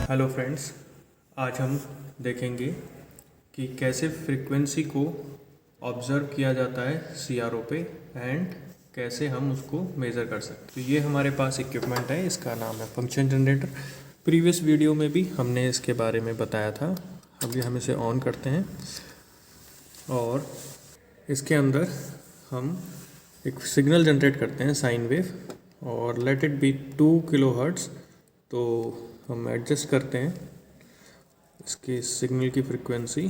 Hello friends, आज हम देखेंगे कि कैसे फ्रीक्वेंसी को ऑब्ज़र्व किया जाता है सीआरओ पे एंड कैसे हम उसको मेज़र कर सकते हैं। तो ये हमारे पास इक्विपमेंट है, इसका नाम है फंक्शन जनरेटर। प्रीवियस वीडियो में भी हमने इसके बारे में बताया था। अभी हम इसे ऑन करते हैं और इसके अंदर हम एक सिग्नल जनरेट करते हैं, साइन वेव, और लेट इट बी 2 किलोहर्ट्ज़। तो हम एडजस्ट करते हैं इसके सिग्नल की frequency,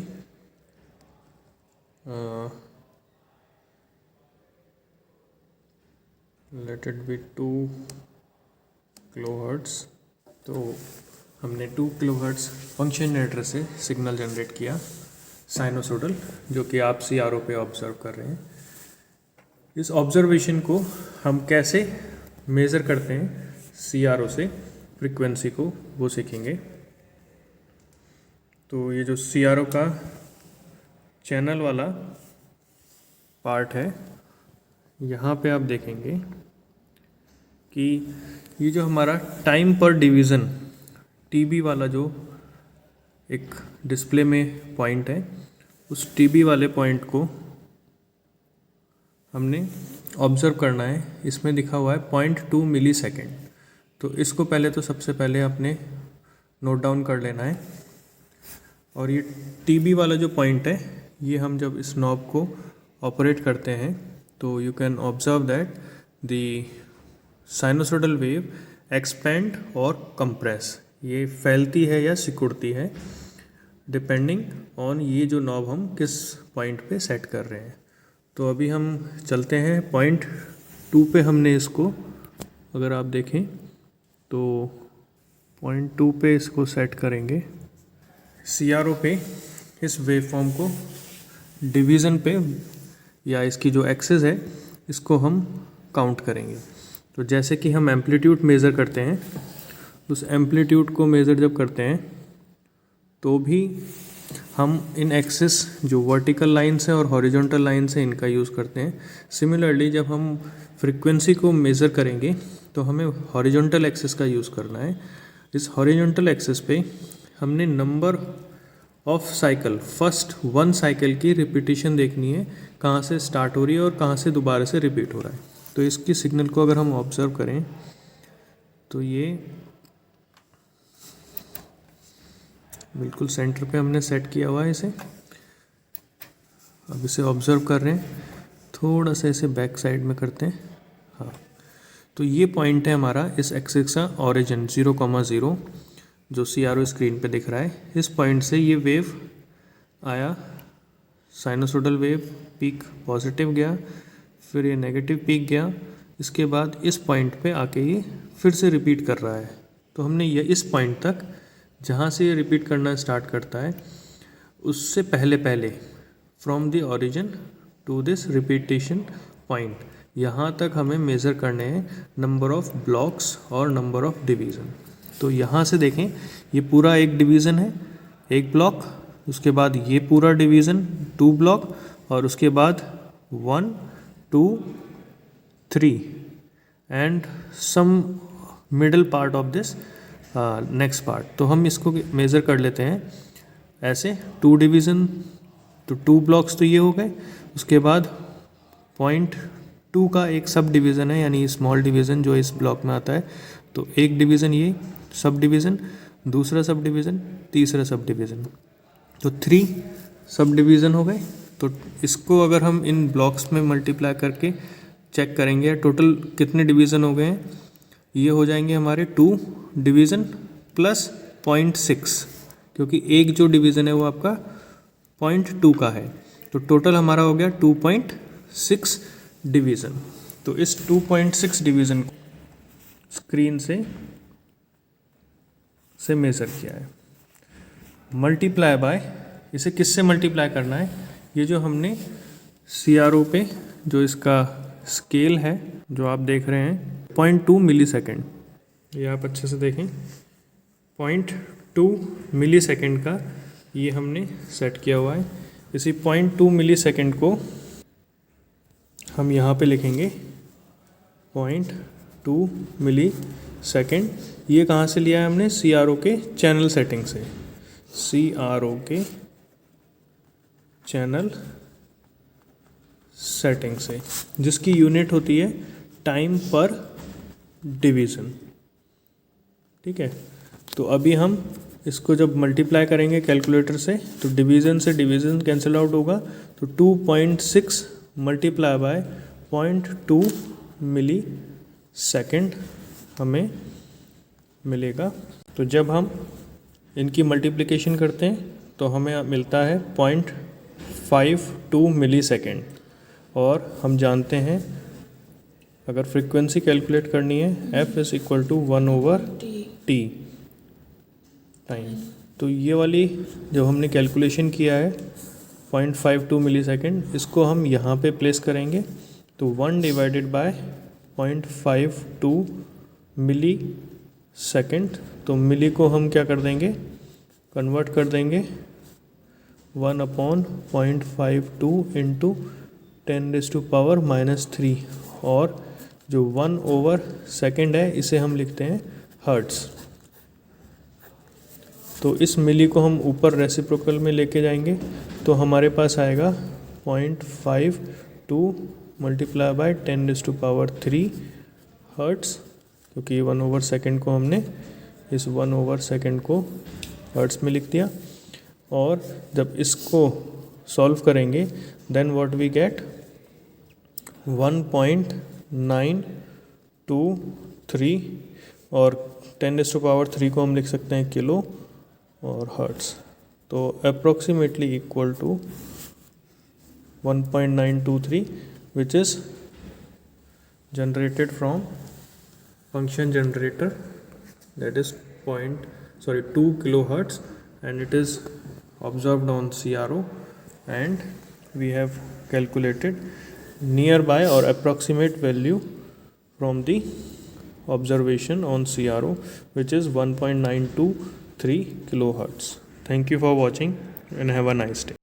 let it be 2 kilohertz. तो हमने 2 किलोहर्ट्ज़ फंक्शन जनरेटर से सिग्नल जनरेट किया साइनोसोडल, जो कि आप सीआरओ पे ऑब्ज़र्व कर रहे हैं। इस ऑब्ज़र्वेशन को हम कैसे मेज़र करते हैं सीआरओ से फ्रीक्वेंसी को, वो सीखेंगे। तो ये जो सीआरओ का चैनल वाला पार्ट है, यहाँ पे आप देखेंगे कि ये जो हमारा टाइम पर डिवीज़न टीबी वाला जो एक डिस्प्ले में पॉइंट है, उस टीबी वाले पॉइंट को हमने ऑब्ज़र्व करना है। इसमें दिखा हुआ है 0.2 मिली सेकेंड। तो इसको पहले तो सबसे पहले अपने नोट डाउन कर लेना है। और ये टीबी वाला जो पॉइंट है, ये हम जब इस नॉब को ऑपरेट करते हैं तो you can observe that the sinusoidal wave expand और कंप्रेस, ये फैलती है या सिकुड़ती है डिपेंडिंग ऑन ये जो नॉब हम किस पॉइंट पे सेट कर रहे हैं। तो अभी हम चलते हैं 0.2 पे। हमने इसको, अगर आप देखें तो 0.2 पे इसको सेट करेंगे। सीआरओ पे इस वेवफॉर्म को डिवीज़न पे, या इसकी जो एक्सिस है, इसको हम काउंट करेंगे। तो जैसे कि हम एम्पलीट्यूड मेज़र करते हैं, उस एम्पलीट्यूड को मेज़र जब करते हैं तो भी हम इन एक्सिस जो वर्टिकल लाइन्स हैं और हॉरिजॉन्टल लाइन्स हैं, इनका यूज़ करते हैं। सिमिलरली जब हम फ्रीक्वेंसी को मेज़र करेंगे तो हमें हॉरिजॉन्टल एक्सिस का यूज़ करना है। इस हॉरिजॉन्टल एक्सिस पे हमने number of cycle, first 1 cycle की रिपीटिशन देखनी है, कहाँ से स्टार्ट हो रही है और कहाँ से दोबारा से रिपीट हो रहा है। तो इसकी सिग्नल को अगर हम ऑब्ज़र्व करें तो ये बिल्कुल सेंटर पे हमने सेट किया हुआ है इसे। अब इसे ऑब्ज़र्व कर रहे हैं, थोड़ा सा इसे बैक साइड में करते हैं। हाँ, तो ये पॉइंट है हमारा इस एक्सिस का ओरिजिन 0,0, जो सीआरओ स्क्रीन पे दिख रहा है। इस पॉइंट से ये वेव आया, साइनोसोडल वेव, पीक पॉजिटिव गया, फिर ये नेगेटिव पीक गया। इसके बाद इस पॉइंट पे आके ये फिर से रिपीट कर रहा है। तो हमने ये इस पॉइंट तक, जहाँ से ये रिपीट करना स्टार्ट करता है, उससे पहले पहले from the origin to this repetition point, यहाँ तक हमें मेज़र करने हैं नंबर ऑफ ब्लॉक्स और नंबर ऑफ डिवीज़न। तो यहाँ से देखें, ये पूरा एक डिवीज़न है, एक ब्लॉक, उसके बाद ये पूरा डिवीज़न 2 ब्लॉक, और उसके बाद 1 2 3 and some middle part of this next part. तो हम इसको मेज़र कर लेते हैं ऐसे 2 डिवीज़न, तो 2 ब्लॉक्स तो ये हो गए। उसके बाद 0.2 का एक सब डिवीज़न है, यानी स्मॉल डिवीज़न जो इस ब्लॉक में आता है। तो एक डिवीज़न ये सब डिवीज़न, दूसरा सब डिवीज़न, तीसरा सब डिवीज़न, तो 3 सब डिवीज़न हो गए। तो इसको अगर हम इन ब्लॉक्स में मल्टीप्लाई करके चेक करेंगे टोटल कितने डिवीज़न हो गए हैं, ये हो जाएंगे हमारे 2 डिवीज़न प्लस 0.6, क्योंकि एक जो डिवीज़न है वो आपका 0.2 का है। तो टोटल हमारा हो गया 2.6 डिवीज़न। तो इस 2.6 डिवीज़न को स्क्रीन से मेज़र किया है। मल्टीप्लाई बाय, इसे किससे मल्टीप्लाई करना है, ये जो हमने सीआरओ पे जो इसका स्केल है जो आप देख रहे हैं 0.2 मिली सेकेंड, ये आप अच्छे से देखें, 0.2 मिली सेकेंड का ये हमने सेट किया हुआ है। इसी 0.2 मिली सेकेंड को हम यहाँ पे लिखेंगे 0.2 मिली सेकेंड। ये कहाँ से लिया है हमने? CRO के चैनल सेटिंग से, CRO के चैनल सेटिंग से, जिसकी यूनिट होती है टाइम पर डिवीज़न। ठीक है, तो अभी हम इसको जब मल्टीप्लाई करेंगे कैलकुलेटर से तो डिवीज़न से डिवीज़न कैंसिल आउट होगा, तो 2.6 मल्टीप्लाई बाय 0.2 मिली सेकेंड हमें मिलेगा। तो जब हम इनकी मल्टीप्लिकेशन करते हैं तो हमें मिलता है 0.52 मिली सेकेंड। और हम जानते हैं अगर फ्रीक्वेंसी कैलकुलेट करनी है F is equal to 1/T time. तो ये वाली जब हमने कैलकुलेशन किया है 0.52 मिली सेकेंड, इसको हम यहाँ पे प्लेस करेंगे तो 1 डिवाइडेड बाय 0.52 मिली सेकेंड। तो मिली को हम क्या कर देंगे? कन्वर्ट कर देंगे 1/0.52 इंटू 10⁻³ और जो 1/सेकेंड है इसे हम लिखते हैं हर्ट्ज़। तो इस मिली को हम ऊपर रेसिप्रोकल में लेके जाएंगे तो हमारे पास आएगा 0.52 मल्टीप्लाई बाय 10⁻³ हर्ट्ज़, क्योंकि 1/सेकेंड को हमने इस 1/सेकेंड को हर्ट्ज़ में लिख दिया। और जब इसको सॉल्व करेंगे देन व्हाट वी गेट 1.923 और 10⁻³ को हम लिख सकते हैं किलो और हर्ट्ज़। तो approximately equal to 1.923 which is generated from function generator, that is 2 kilohertz, and it is observed on CRO, and we have calculated nearby or approximate value from the observation on CRO, which is 1.923 kilohertz. Thank you for watching and have a nice day.